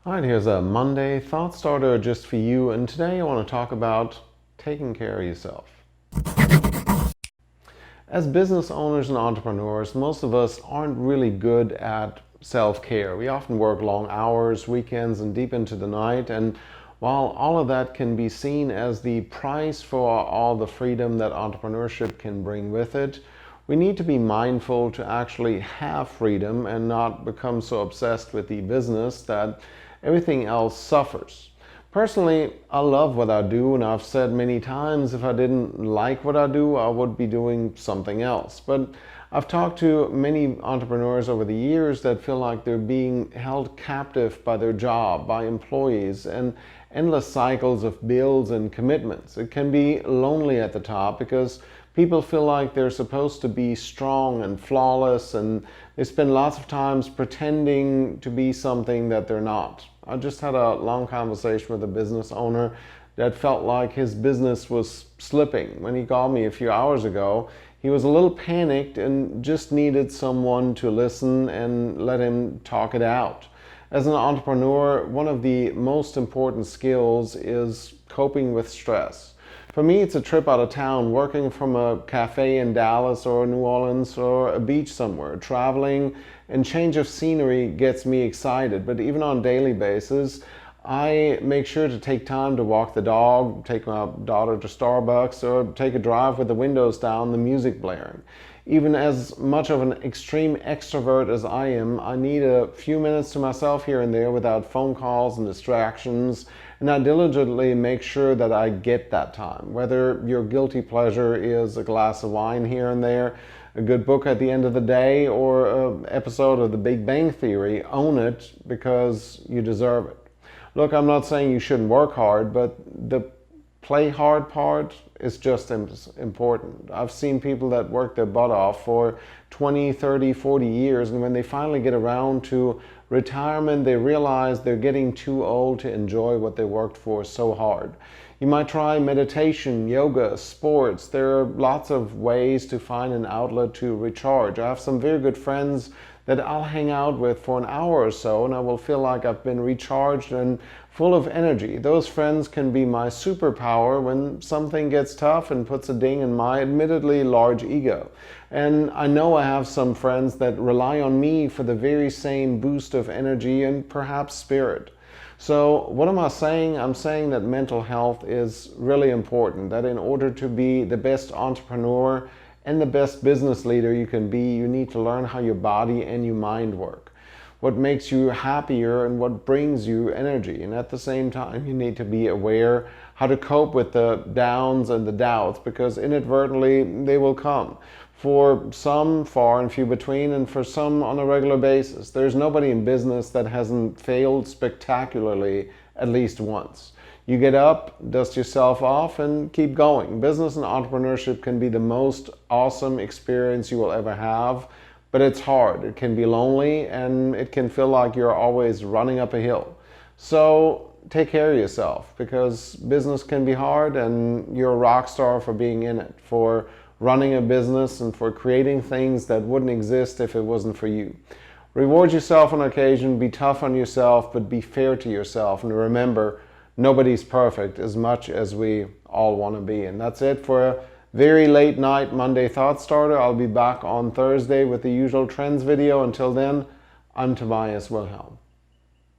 All right, here's a Monday thought starter just for you, and today I want to talk about taking care of yourself. As business owners and entrepreneurs, most of us aren't really good at self-care. We often work long hours, weekends, and deep into the night, and while all of that can be seen as the price for all the freedom that entrepreneurship can bring with it, we need to be mindful to actually have freedom and not become so obsessed with the business that everything else suffers. Personally, I love what I do, and I've said many times if I didn't like what I do, I would be doing something else. But I've talked to many entrepreneurs over the years that feel like they're being held captive by their job, by employees, and endless cycles of bills and commitments. It can be lonely at the top because people feel like they're supposed to be strong and flawless, and they spend lots of times pretending to be something that they're not. I just had a long conversation with a business owner that felt like his business was slipping. When he called me a few hours ago, he was a little panicked and just needed someone to listen and let him talk it out. As an entrepreneur, one of the most important skills is coping with stress. For me, it's a trip out of town, working from a cafe in Dallas or New Orleans or a beach somewhere. Traveling and change of scenery gets me excited, but even on a daily basis, I make sure to take time to walk the dog, take my daughter to Starbucks, or take a drive with the windows down, the music blaring. Even as much of an extreme extrovert as I am, I need a few minutes to myself here and there without phone calls and distractions, and I diligently make sure that I get that time. Whether your guilty pleasure is a glass of wine here and there, a good book at the end of the day, or an episode of The Big Bang Theory, own it because you deserve it. Look, I'm not saying you shouldn't work hard, but the play hard part is just as important. I've seen people that work their butt off for 20, 30, 40 years, and when they finally get around to retirement, they realize they're getting too old to enjoy what they worked for so hard. You might try meditation, yoga, sports. There are lots of ways to find an outlet to recharge. I have some very good friends that I'll hang out with for an hour or so, and I will feel like I've been recharged and full of energy. Those friends can be my superpower when something gets tough and puts a ding in my admittedly large ego. And I know I have some friends that rely on me for the very same boost of energy and perhaps spirit. So what am I saying? I'm saying that mental health is really important, that in order to be the best entrepreneur and the best business leader you can be, you need to learn how your body and your mind work, what makes you happier and what brings you energy. And at the same time, you need to be aware how to cope with the downs and the doubts, because inadvertently they will come. For some, far and few between, and for some on a regular basis. There's nobody in business that hasn't failed spectacularly at least once. You get up, dust yourself off, and keep going. Business and entrepreneurship can be the most awesome experience you will ever have, but it's hard. It can be lonely, and it can feel like you're always running up a hill. So take care of yourself, because business can be hard, and you're a rock star for being in it, for running a business and for creating things that wouldn't exist if it wasn't for you. Reward yourself on occasion, be tough on yourself, but be fair to yourself. And remember, nobody's perfect as much as we all want to be. And that's it for a very late night Monday Thought Starter. I'll be back on Thursday with the usual trends video. Until then, I'm Tobias Wilhelm.